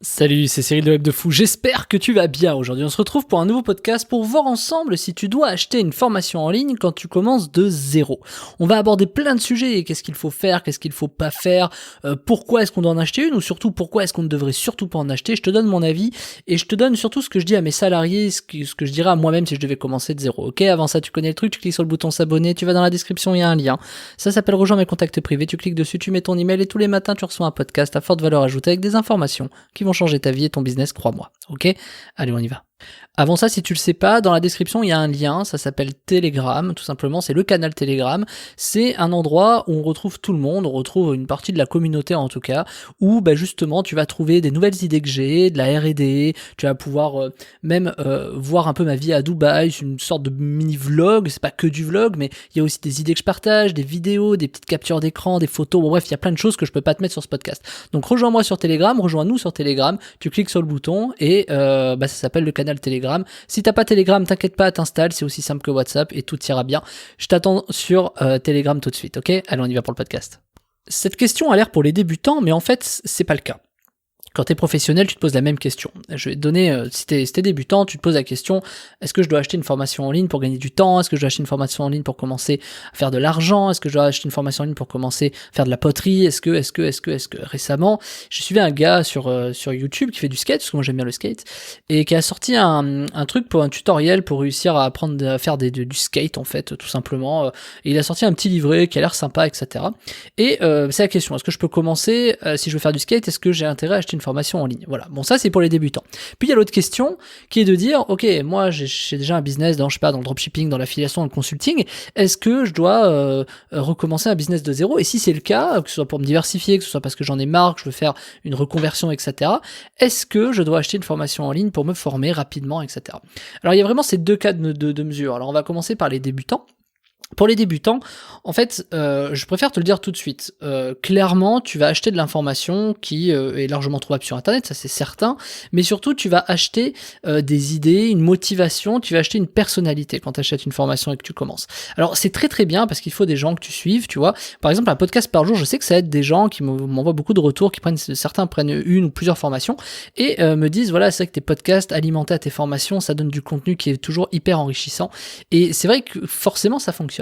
Salut, c'est Cyril de Web de Fou, j'espère que tu vas bien. Aujourd'hui on se retrouve pour un nouveau podcast pour voir ensemble si tu dois acheter une formation en ligne quand tu commences de zéro. On va aborder plein de sujets, qu'est-ce qu'il faut faire, qu'est-ce qu'il faut pas faire, pourquoi est-ce qu'on doit en acheter une ou surtout pourquoi est-ce qu'on ne devrait surtout pas en acheter. Je te donne mon avis et je te donne surtout ce que je dis à mes salariés, ce que je dirais à moi-même si je devais commencer de zéro. Ok, avant ça tu connais le truc, tu cliques sur le bouton s'abonner, tu vas dans la description, il y a un lien. Ça s'appelle rejoindre mes contacts privés, tu cliques dessus, tu mets ton email et tous les matins tu reçois un podcast à forte valeur ajoutée avec des informations qui vont changer ta vie et ton business, crois-moi. Ok ? Allez, on y va. Avant ça, si tu le sais pas, dans la description, il y a un lien, ça s'appelle Telegram, tout simplement, c'est le canal Telegram. C'est un endroit où on retrouve tout le monde, on retrouve une partie de la communauté en tout cas, où justement, tu vas trouver des nouvelles idées que j'ai, de la R&D, tu vas pouvoir même voir un peu ma vie à Dubaï, c'est une sorte de mini-vlog, c'est pas que du vlog, mais il y a aussi des idées que je partage, des vidéos, des petites captures d'écran, des photos, bon bref, il y a plein de choses que je peux pas te mettre sur ce podcast. Donc rejoins-moi sur Telegram, rejoins-nous sur Telegram, tu cliques sur le bouton et ça s'appelle le canal Telegram. Si t'as pas Telegram, t'inquiète pas, t'installes, c'est aussi simple que WhatsApp et tout ira bien. Je t'attends sur Telegram tout de suite, ok ? Allez, on y va pour le podcast. Cette question a l'air pour les débutants, mais en fait, c'est pas le cas. Quand tu es professionnel, tu te poses la même question. Je vais te donner, si t'es débutant, tu te poses la question, est-ce que je dois acheter une formation en ligne pour gagner du temps ? Est-ce que je dois acheter une formation en ligne pour commencer à faire de l'argent ? Est-ce que je dois acheter une formation en ligne pour commencer à faire de la poterie ? Est-ce que récemment, j'ai suivi un gars sur YouTube qui fait du skate, parce que moi j'aime bien le skate, et qui a sorti un truc pour un tutoriel pour réussir à apprendre à faire du skate en fait, tout simplement. Et il a sorti un petit livret qui a l'air sympa, etc. Et c'est la question, est-ce que je peux commencer, si je veux faire du skate, est-ce que j'ai intérêt à acheter une formation en ligne. Voilà. Bon, ça, c'est pour les débutants. Puis, il y a l'autre question qui est de dire, OK, moi, j'ai déjà un business dans, dans le dropshipping, dans l'affiliation, dans le consulting. Est-ce que je dois recommencer un business de zéro? Et si c'est le cas, que ce soit pour me diversifier, que ce soit parce que j'en ai marre, que je veux faire une reconversion, etc., est-ce que je dois acheter une formation en ligne pour me former rapidement, etc. Alors, il y a vraiment ces deux cas de mesure. Alors, on va commencer par les débutants. Pour les débutants, en fait, je préfère te le dire tout de suite. Clairement, tu vas acheter de l'information qui est largement trouvable sur Internet, ça c'est certain. Mais surtout, tu vas acheter des idées, une motivation, tu vas acheter une personnalité quand tu achètes une formation et que tu commences. Alors, c'est très très bien parce qu'il faut des gens que tu suives, tu vois. Par exemple, un podcast par jour, je sais que ça aide des gens qui m'envoient beaucoup de retours, certains prennent une ou plusieurs formations et me disent, voilà, c'est vrai que tes podcasts alimentés à tes formations, ça donne du contenu qui est toujours hyper enrichissant. Et c'est vrai que forcément, ça fonctionne.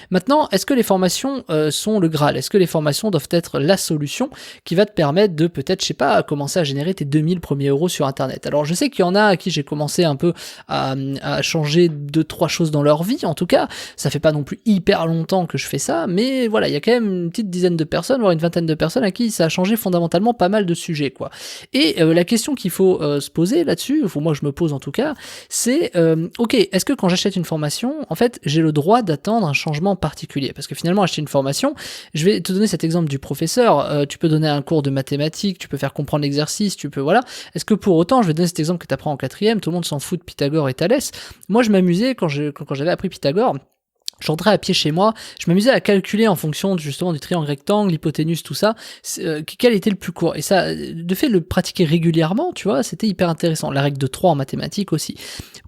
Maintenant, est-ce que les formations sont le Graal ? Est-ce que les formations doivent être la solution qui va te permettre de peut-être, je sais pas, commencer à générer tes 2000 premiers euros sur Internet ? Alors, je sais qu'il y en a à qui j'ai commencé un peu à changer 2-3 choses dans leur vie. En tout cas, ça fait pas non plus hyper longtemps que je fais ça, mais voilà, il y a quand même une petite dizaine de personnes, voire une vingtaine de personnes à qui ça a changé fondamentalement pas mal de sujets, quoi. Et la question qu'il faut se poser là-dessus, moi je me pose en tout cas, c'est ok, est-ce que quand j'achète une formation, en fait, j'ai le droit d'attendre un changement particulier? Parce que finalement, acheter une formation, je vais te donner cet exemple du professeur, tu peux donner un cours de mathématiques, tu peux faire comprendre l'exercice, tu peux, voilà. Est-ce que pour autant, je vais donner cet exemple que tu apprends en 4e, tout le monde s'en fout de Pythagore et Thalès. Moi, je m'amusais quand j'avais appris Pythagore. Je rentrais à pied chez moi, je m'amusais à calculer en fonction justement du triangle rectangle, l'hypoténuse, tout ça, quel était le plus court. Et ça, de fait, le pratiquer régulièrement, tu vois, c'était hyper intéressant. La règle de 3 en mathématiques aussi.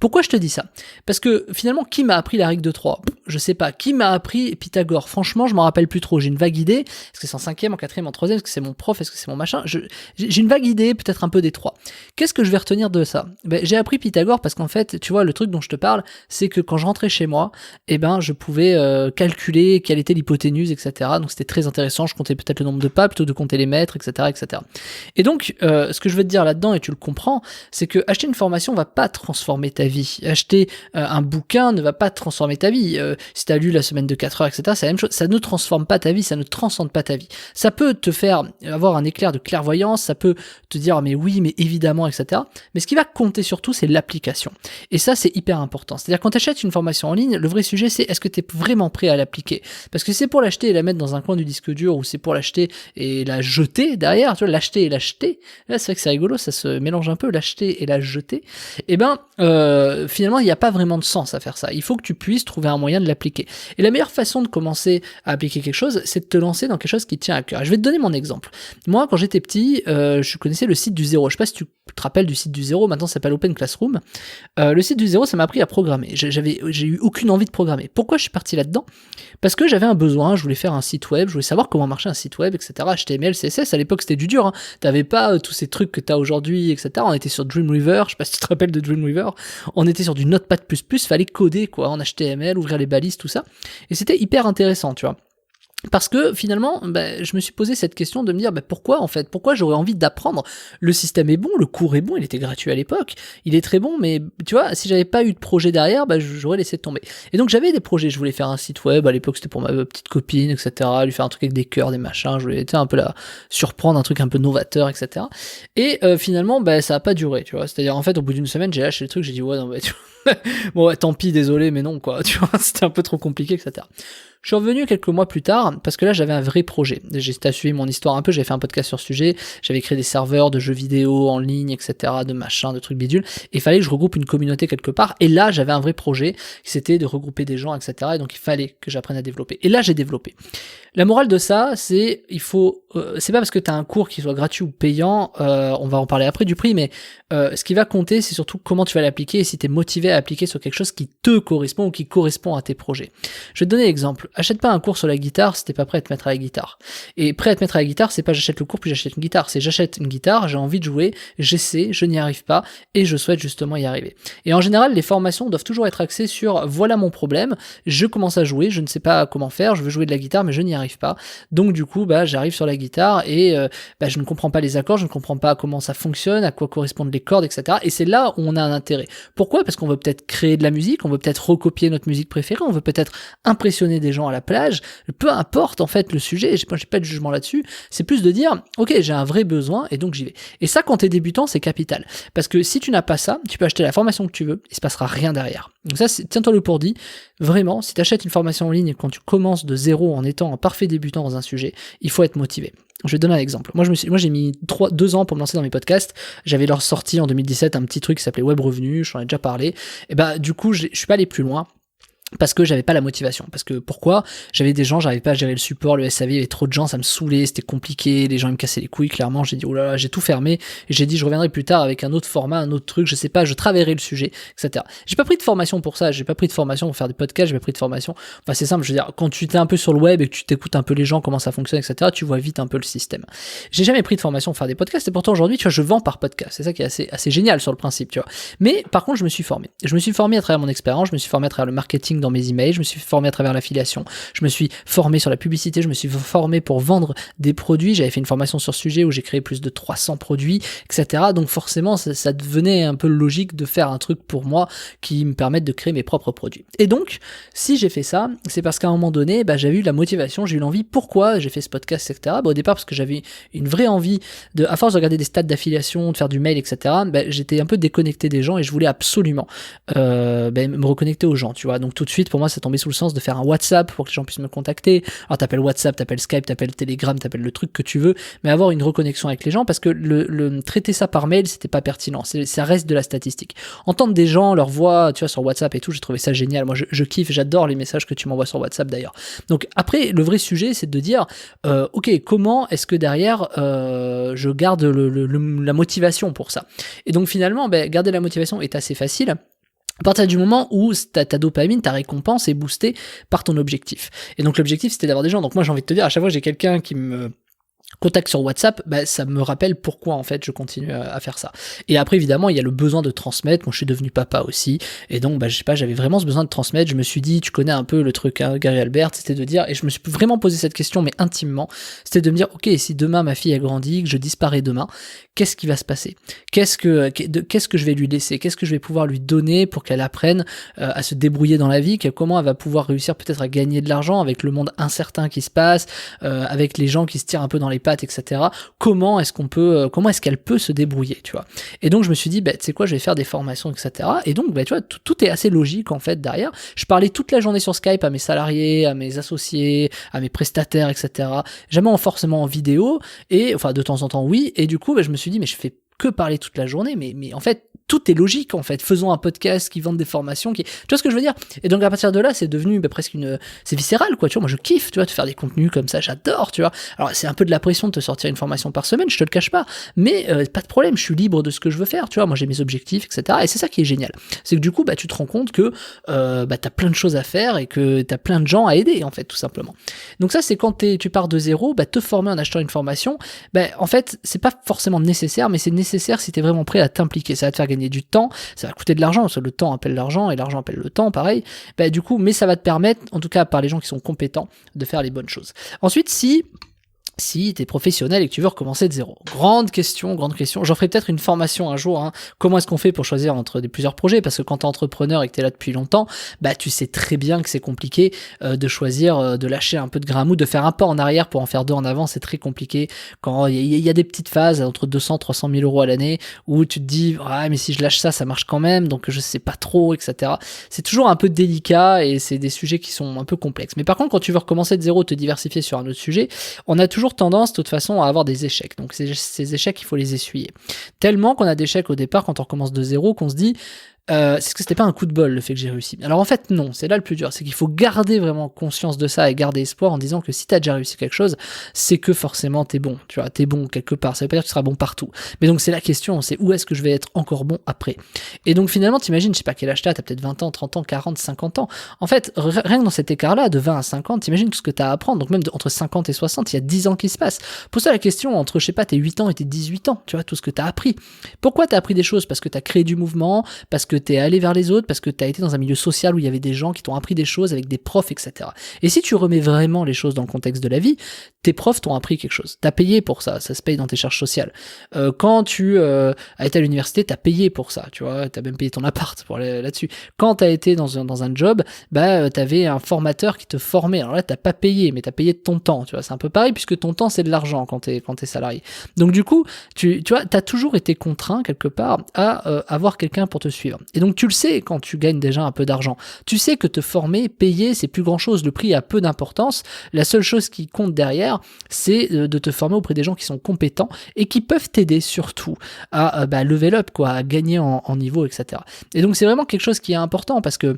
Pourquoi je te dis ça ? Parce que finalement, qui m'a appris la règle de 3 ? Je sais pas. Qui m'a appris Pythagore ? Franchement, je m'en rappelle plus trop. J'ai une vague idée. Est-ce que c'est en 5e, en 4e, en 3e ? Est-ce que c'est mon prof ? Est-ce que c'est mon machin ? J'ai une vague idée, peut-être un peu des 3. Qu'est-ce que je vais retenir de ça ? J'ai appris Pythagore parce qu'en fait, tu vois, le truc dont je te parle, c'est que quand je rentrais chez moi, je pouvais calculer quelle était l'hypoténuse, etc. Donc c'était très intéressant, je comptais peut-être le nombre de pas plutôt que de compter les mètres, etc. etc. Et donc, ce que je veux te dire là-dedans, et tu le comprends, c'est que acheter une formation va pas transformer ta vie. Acheter un bouquin ne va pas transformer ta vie. Si tu as lu La semaine de 4 heures, etc., c'est la même chose. Ça ne transforme pas ta vie, ça ne transcende pas ta vie. Ça peut te faire avoir un éclair de clairvoyance, ça peut te dire mais oui, mais évidemment, etc. Mais ce qui va compter surtout, c'est l'application. Et ça, c'est hyper important. C'est-à-dire quand tu achètes une formation en ligne, le vrai sujet, c'est est-ce que tu es vraiment prêt à l'appliquer? Parce que c'est pour l'acheter et la mettre dans un coin du disque dur, ou c'est pour l'acheter et la jeter derrière, tu vois, l'acheter et l'acheter. Là, c'est vrai que c'est rigolo, ça se mélange un peu, l'acheter et la jeter. Et finalement, il n'y a pas vraiment de sens à faire ça. Il faut que tu puisses trouver un moyen de l'appliquer. Et la meilleure façon de commencer à appliquer quelque chose, c'est de te lancer dans quelque chose qui te tient à cœur. Je vais te donner mon exemple. Moi, quand j'étais petit, je connaissais le site du zéro. Je sais pas si tu te rappelles du site du zéro, maintenant ça s'appelle Open Classroom. Le site du zéro, ça m'a appris à programmer. J'ai eu aucune envie de programmer. Pourquoi je suis parti là-dedans? Parce que j'avais un besoin, je voulais faire un site web, je voulais savoir comment marchait un site web, etc. HTML, CSS, à l'époque c'était du dur, hein. T'avais pas tous ces trucs que t'as aujourd'hui, etc. On était sur Dreamweaver, je sais pas si tu te rappelles de Dreamweaver, on était sur du Notepad++, fallait coder quoi, en HTML, ouvrir les balises, tout ça. Et c'était hyper intéressant, tu vois. Parce que finalement, je me suis posé cette question de me dire pourquoi en fait, pourquoi j'aurais envie d'apprendre. Le système est bon, le cours est bon, il était gratuit à l'époque, il est très bon, mais tu vois, si j'avais pas eu de projet derrière, j'aurais laissé tomber. Et donc j'avais des projets, je voulais faire un site web, à l'époque c'était pour ma petite copine, etc., lui faire un truc avec des cœurs, des machins, je voulais un peu la surprendre, un truc un peu novateur, etc. Et finalement, ça a pas duré, tu vois, c'est-à-dire en fait au bout d'une semaine j'ai lâché le truc, j'ai dit ouais non tu vois, bon ouais, tant pis, désolé, mais non quoi, tu vois, c'était un peu trop compliqué, etc. Je suis revenu quelques mois plus tard, parce que là j'avais un vrai projet. J'ai suivi mon histoire un peu, j'avais fait un podcast sur ce sujet, j'avais créé des serveurs de jeux vidéo en ligne, etc., de machins, de trucs bidules, et il fallait que je regroupe une communauté quelque part, et là j'avais un vrai projet, c'était de regrouper des gens, etc., et donc il fallait que j'apprenne à développer. Et là j'ai développé. La morale de ça, c'est, c'est pas parce que t'as un cours qui soit gratuit ou payant, on va en parler après du prix, mais ce qui va compter, c'est surtout comment tu vas l'appliquer et si t'es motivé à appliquer sur quelque chose qui te correspond ou qui correspond à tes projets. Je vais te donner l'exemple. Achète pas un cours sur la guitare si t'es pas prêt à te mettre à la guitare. Et prêt à te mettre à la guitare, c'est pas j'achète le cours puis j'achète une guitare, c'est j'achète une guitare, j'ai envie de jouer, j'essaie, je n'y arrive pas et je souhaite justement y arriver. Et en général, les formations doivent toujours être axées sur voilà mon problème, je commence à jouer, je ne sais pas comment faire, je veux jouer de la guitare mais je n'y arrive pas. Donc du coup, j'arrive sur la guitare et je ne comprends pas les accords, je ne comprends pas comment ça fonctionne, à quoi correspondent les cordes, etc. Et c'est là où on a un intérêt. Pourquoi ? Parce qu'on veut peut-être créer de la musique, on veut peut-être recopier notre musique préférée, on veut peut-être impressionner des gens à la plage, peu importe en fait le sujet, j'ai pas de jugement là-dessus, c'est plus de dire ok, j'ai un vrai besoin et donc j'y vais. Et ça, quand t'es débutant, c'est capital, parce que si tu n'as pas ça, tu peux acheter la formation que tu veux, il se passera rien derrière. Donc ça, tiens-toi le pour dit, vraiment, si tu achètes une formation en ligne quand tu commences de zéro en étant un parfait débutant dans un sujet, il faut être motivé. Je vais te donner un exemple. Moi, j'ai mis 2 ans pour me lancer dans mes podcasts. J'avais leur sorti en 2017 un petit truc qui s'appelait Web Revenu, j'en ai déjà parlé. Et du coup, je suis pas allé plus loin. Parce que j'avais pas la motivation. Parce que pourquoi ? J'avais des gens, j'arrivais pas à gérer le support, le SAV, il y avait trop de gens, ça me saoulait, c'était compliqué, les gens ils me cassaient les couilles, clairement. J'ai dit oh là là, j'ai tout fermé, et j'ai dit je reviendrai plus tard avec un autre format, un autre truc, je sais pas, je travaillerai le sujet, etc. J'ai pas pris de formation pour ça, j'ai pas pris de formation pour faire des podcasts, j'ai pas pris de formation. Enfin c'est simple, je veux dire, quand tu t'es un peu sur le web et que tu t'écoutes un peu les gens, comment ça fonctionne, etc., tu vois vite un peu le système. J'ai jamais pris de formation pour faire des podcasts, et pourtant aujourd'hui, tu vois, je vends par podcast. C'est ça qui est assez génial sur le principe, tu vois. Mais par contre, je me suis formé. Je me suis formé à travers mon expérience, je me suis formé à travers le marketing dans mes emails, je me suis formé à travers l'affiliation, je me suis formé sur la publicité, je me suis formé pour vendre des produits, j'avais fait une formation sur ce sujet où j'ai créé plus de 300 produits, etc. Donc forcément, ça devenait un peu logique de faire un truc pour moi qui me permette de créer mes propres produits. Et donc, si j'ai fait ça, c'est parce qu'à un moment donné, j'avais eu la motivation, j'ai eu l'envie. Pourquoi j'ai fait ce podcast, etc. Au départ, parce que j'avais une vraie envie à force de regarder des stats d'affiliation, de faire du mail, etc. J'étais un peu déconnecté des gens et je voulais absolument me reconnecter aux gens, tu vois. Donc tout de suite, pour moi, ça tombait sous le sens de faire un WhatsApp pour que les gens puissent me contacter. Alors t'appelles WhatsApp, t'appelles Skype, t'appelles Telegram, t'appelles le truc que tu veux, mais avoir une reconnexion avec les gens, parce que le traiter ça par mail, c'était pas pertinent. Ça reste de la statistique. Entendre des gens, leur voix, tu vois, sur WhatsApp et tout, j'ai trouvé ça génial. Moi, je kiffe, j'adore les messages que tu m'envoies sur WhatsApp d'ailleurs. Donc après, le vrai sujet, c'est de dire, ok, comment est-ce que derrière, je garde la motivation pour ça. Et donc finalement, garder la motivation est assez facile. À partir du moment où ta dopamine, ta récompense est boostée par ton objectif. Et donc l'objectif, c'était d'avoir des gens. Donc moi, j'ai envie de te dire, à chaque fois j'ai quelqu'un qui me contacte sur WhatsApp, ça me rappelle pourquoi en fait je continue à faire ça. Et après évidemment il y a le besoin de transmettre. Moi je suis devenu papa aussi, et donc je sais pas, j'avais vraiment ce besoin de transmettre. Je me suis dit, tu connais un peu le truc, hein, Gary Albert, c'était de dire, et je me suis vraiment posé cette question, mais intimement, c'était de me dire, ok, si demain ma fille a grandi, que je disparais demain, qu'est-ce qui va se passer ? Qu'est-ce que je vais lui laisser ? Qu'est-ce que je vais pouvoir lui donner pour qu'elle apprenne à se débrouiller dans la vie ? Comment elle va pouvoir réussir peut-être à gagner de l'argent avec le monde incertain qui se passe, avec les gens qui se tirent un peu dans les pattes, etc. Comment est-ce qu'elle peut se débrouiller, tu vois. Et donc je me suis dit, tu sais quoi, je vais faire des formations, etc. Et donc, tu vois, tout est assez logique en fait derrière. Je parlais toute la journée sur Skype à mes salariés, à mes associés, à mes prestataires, etc. Jamais forcément en vidéo, et enfin de temps en temps oui. Et du coup, je me suis dit, mais je fais que parler toute la journée, mais en fait, tout est logique en fait. Faisons un podcast qui vende des formations, tu vois ce que je veux dire? Et donc à partir de là, c'est devenu presque c'est viscéral quoi. Tu vois, moi je kiffe, tu vois, de faire des contenus comme ça, j'adore, tu vois. Alors c'est un peu de la pression de te sortir une formation par semaine, je te le cache pas, mais pas de problème, je suis libre de ce que je veux faire, tu vois. Moi j'ai mes objectifs, etc. Et c'est ça qui est génial, c'est que du coup tu te rends compte que t'as plein de choses à faire et que t'as plein de gens à aider en fait, tout simplement. Donc ça c'est quand tu pars de zéro, te former en achetant une formation, en fait c'est pas forcément nécessaire, mais c'est nécessaire si t'es vraiment prêt à t'impliquer. Ça va te faire gagner du temps, ça va coûter de l'argent, parce que le temps appelle l'argent et l'argent appelle le temps, pareil. Du coup, mais ça va te permettre, en tout cas par les gens qui sont compétents, de faire les bonnes choses. Ensuite, si t'es professionnel et que tu veux recommencer de zéro. Grande question. J'en ferai peut-être une formation un jour, hein. Comment est-ce qu'on fait pour choisir entre plusieurs projets? Parce que quand t'es entrepreneur et que t'es là depuis longtemps, tu sais très bien que c'est compliqué de choisir, de lâcher un peu de grain à moudre, de faire un pas en arrière pour en faire deux en avant, c'est très compliqué. Quand il y a des petites phases entre 200, 300 000 euros à l'année où tu te dis, ouais, mais si je lâche ça marche quand même, donc je sais pas trop, etc. C'est toujours un peu délicat et c'est des sujets qui sont un peu complexes. Mais par contre, quand tu veux recommencer de zéro, te diversifier sur un autre sujet, on a toujours tendance de toute façon à avoir des échecs. Donc ces échecs, il faut les essuyer. Tellement qu'on a d'échecs au départ quand on recommence de zéro qu'on se dit c'est que c'était pas un coup de bol le fait que j'ai réussi. Alors en fait non, c'est là le plus dur, c'est qu'il faut garder vraiment conscience de ça et garder espoir en disant que si t'as déjà réussi quelque chose, c'est que forcément t'es bon, tu vois, t'es bon quelque part, ça veut pas dire que tu seras bon partout. Mais donc c'est la question, c'est où est-ce que je vais être encore bon après. Et donc finalement t'imagines, je sais pas quel âge t'as peut-être 20 ans, 30 ans, 40, 50 ans. En fait, rien que dans cet écart-là, de 20 à 50, t'imagines tout ce que t'as à apprendre, donc même entre 50 et 60, il y a 10 ans qui se passent. Pose-toi la question entre, je sais pas, tes 8 ans et tes 18 ans, tu vois, tout ce que t'as appris. Pourquoi t'as appris des choses? Parce que t'as créé du mouvement, parce que t'es allé vers les autres, parce que t'as été dans un milieu social où il y avait des gens qui t'ont appris des choses avec des profs, etc. Et si tu remets vraiment les choses dans le contexte de la vie, tes profs t'ont appris quelque chose. T'as payé pour ça se paye dans tes charges sociales. Quand tu as été à l'université, t'as payé pour ça, tu vois, t'as même payé ton appart pour aller là-dessus. Quand t'as été dans un job, t'avais un formateur qui te formait. Alors là, t'as pas payé, mais t'as payé de ton temps, tu vois. C'est un peu pareil puisque ton temps c'est de l'argent quand t'es salarié. Donc du coup, tu vois, t'as toujours été contraint quelque part à avoir quelqu'un pour te suivre. Et donc tu le sais quand tu gagnes déjà un peu d'argent. Tu sais que te former, payer, c'est plus grand chose. Le prix a peu d'importance. La seule chose qui compte derrière, c'est de te former auprès des gens qui sont compétents et qui peuvent t'aider surtout à level up, quoi, à gagner en niveau, etc. Et donc c'est vraiment quelque chose qui est important parce que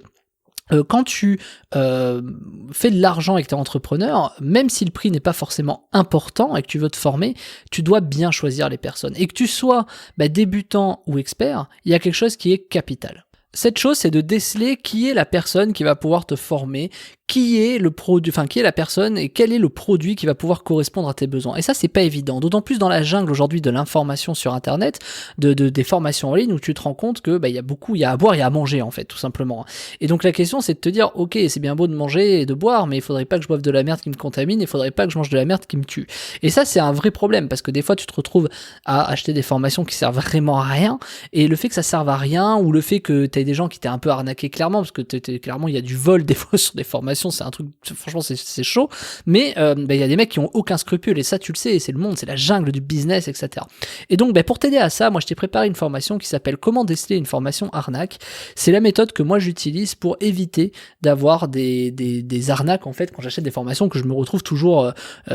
quand tu fais de l'argent et que tu es entrepreneur, même si le prix n'est pas forcément important et que tu veux te former, tu dois bien choisir les personnes. Et que tu sois débutant ou expert, il y a quelque chose qui est capital. Cette chose, c'est de déceler qui est la personne qui va pouvoir te former, qui est le produit, enfin qui est la personne et quel est le produit qui va pouvoir correspondre à tes besoins. Et ça, c'est pas évident. D'autant plus dans la jungle aujourd'hui de l'information sur Internet, des formations en ligne où tu te rends compte que il y a à boire et à manger en fait, tout simplement. Et donc la question, c'est de te dire, ok, c'est bien beau de manger et de boire, mais il faudrait pas que je boive de la merde qui me contamine, il faudrait pas que je mange de la merde qui me tue. Et ça, c'est un vrai problème parce que des fois, tu te retrouves à acheter des formations qui servent vraiment à rien. Et le fait que ça serve à rien ou le fait que t'aies des gens qui t'aient un peu arnaqué clairement, parce que clairement il y a du vol des fois sur des formations, c'est un truc, franchement c'est chaud, mais il y a des mecs qui ont aucun scrupule et ça tu le sais, c'est le monde, c'est la jungle du business, etc. Et donc pour t'aider à ça, moi je t'ai préparé une formation qui s'appelle Comment déceler une formation arnaque. C'est la méthode que moi j'utilise pour éviter d'avoir des arnaques en fait quand j'achète des formations, que je me retrouve toujours tu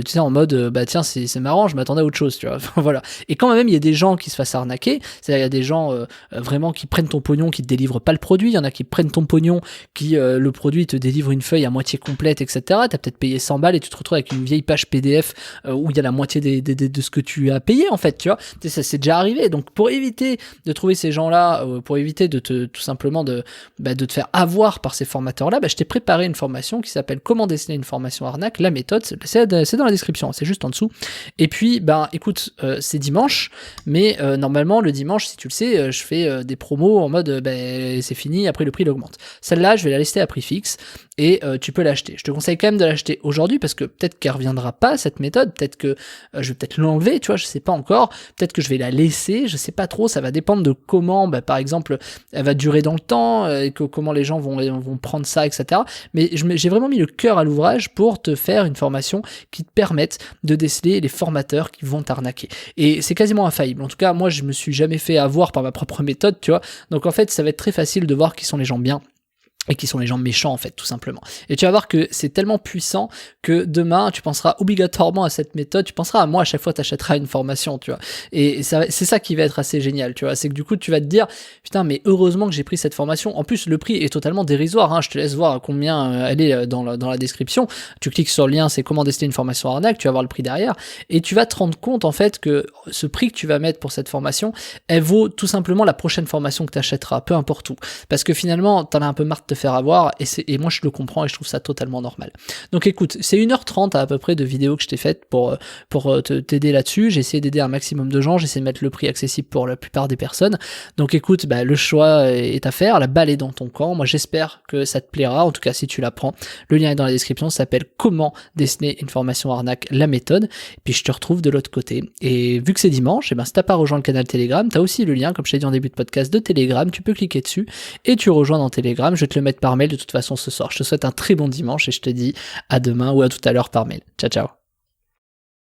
sais en mode tiens c'est marrant, je m'attendais à autre chose, tu vois. Voilà. Et quand même il y a des gens qui se fassent arnaquer, c'est-à-dire il y a des gens vraiment qui prennent ton pognon, qui te délivrent pas le produit, il y en a qui prennent ton pognon, qui le produit te délivre une feuille à moitié complète, etc. T'as peut-être payé 100 balles et tu te retrouves avec une vieille page PDF où il y a la moitié de ce que tu as payé en fait, tu vois. Ça c'est déjà arrivé. Donc pour éviter de trouver ces gens-là, pour éviter de tout simplement de te faire avoir par ces formateurs-là, je t'ai préparé une formation qui s'appelle Comment déceler une formation arnaque. La méthode, c'est dans la description, c'est juste en dessous. Et puis écoute, c'est dimanche, mais normalement le dimanche, si tu le sais, je fais des promos en mode c'est fini, après le prix il augmente. Celle-là, je vais la laisser à prix fixe et tu peux l'acheter. Je te conseille quand même de l'acheter aujourd'hui parce que peut-être qu'elle reviendra pas cette méthode, peut-être que je vais peut-être l'enlever, tu vois, je sais pas encore, peut-être que je vais la laisser, je sais pas trop, ça va dépendre de comment, par exemple, elle va durer dans le temps et comment les gens vont prendre ça, etc. Mais j'ai vraiment mis le cœur à l'ouvrage pour te faire une formation qui te permette de déceler les formateurs qui vont t'arnaquer. Et c'est quasiment infaillible. En tout cas, moi, je me suis jamais fait avoir par ma propre méthode, tu vois. Donc en fait, ça va être très facile de voir qui sont les gens bien et qui sont les gens méchants en fait, tout simplement. Et tu vas voir que c'est tellement puissant que demain tu penseras obligatoirement à cette méthode, tu penseras à moi à chaque fois tu achèteras une formation, tu vois. Et c'est ça qui va être assez génial, tu vois, c'est que du coup tu vas te dire putain mais heureusement que j'ai pris cette formation. En plus le prix est totalement dérisoire, hein. Je te laisse voir combien elle est dans la description. Tu cliques sur le lien, c'est comment tester une formation arnaque, tu vas voir le prix derrière et tu vas te rendre compte en fait que ce prix que tu vas mettre pour cette formation, elle vaut tout simplement la prochaine formation que tu achèteras, peu importe où. Parce que finalement t'en as un peu marre de te faire avoir et moi je le comprends et je trouve ça totalement normal. Donc écoute, c'est 1h30 à peu près de vidéos que je t'ai faites pour t'aider là-dessus. J'ai essayé d'aider un maximum de gens, j'ai essayé de mettre le prix accessible pour la plupart des personnes. Donc écoute, le choix est à faire, la balle est dans ton camp. Moi j'espère que ça te plaira, en tout cas si tu l'apprends. Le lien est dans la description, ça s'appelle Comment déceler une formation arnaque, la méthode. Et puis je te retrouve de l'autre côté. Et vu que c'est dimanche, si t'as pas rejoint le canal Telegram, t'as aussi le lien, comme je t'ai dit en début de podcast, de Telegram. Tu peux cliquer dessus et tu rejoins dans Telegram. Je vais te le mettre par mail de toute façon ce soir. Je te souhaite un très bon dimanche et je te dis à demain ou à tout à l'heure par mail. Ciao ciao.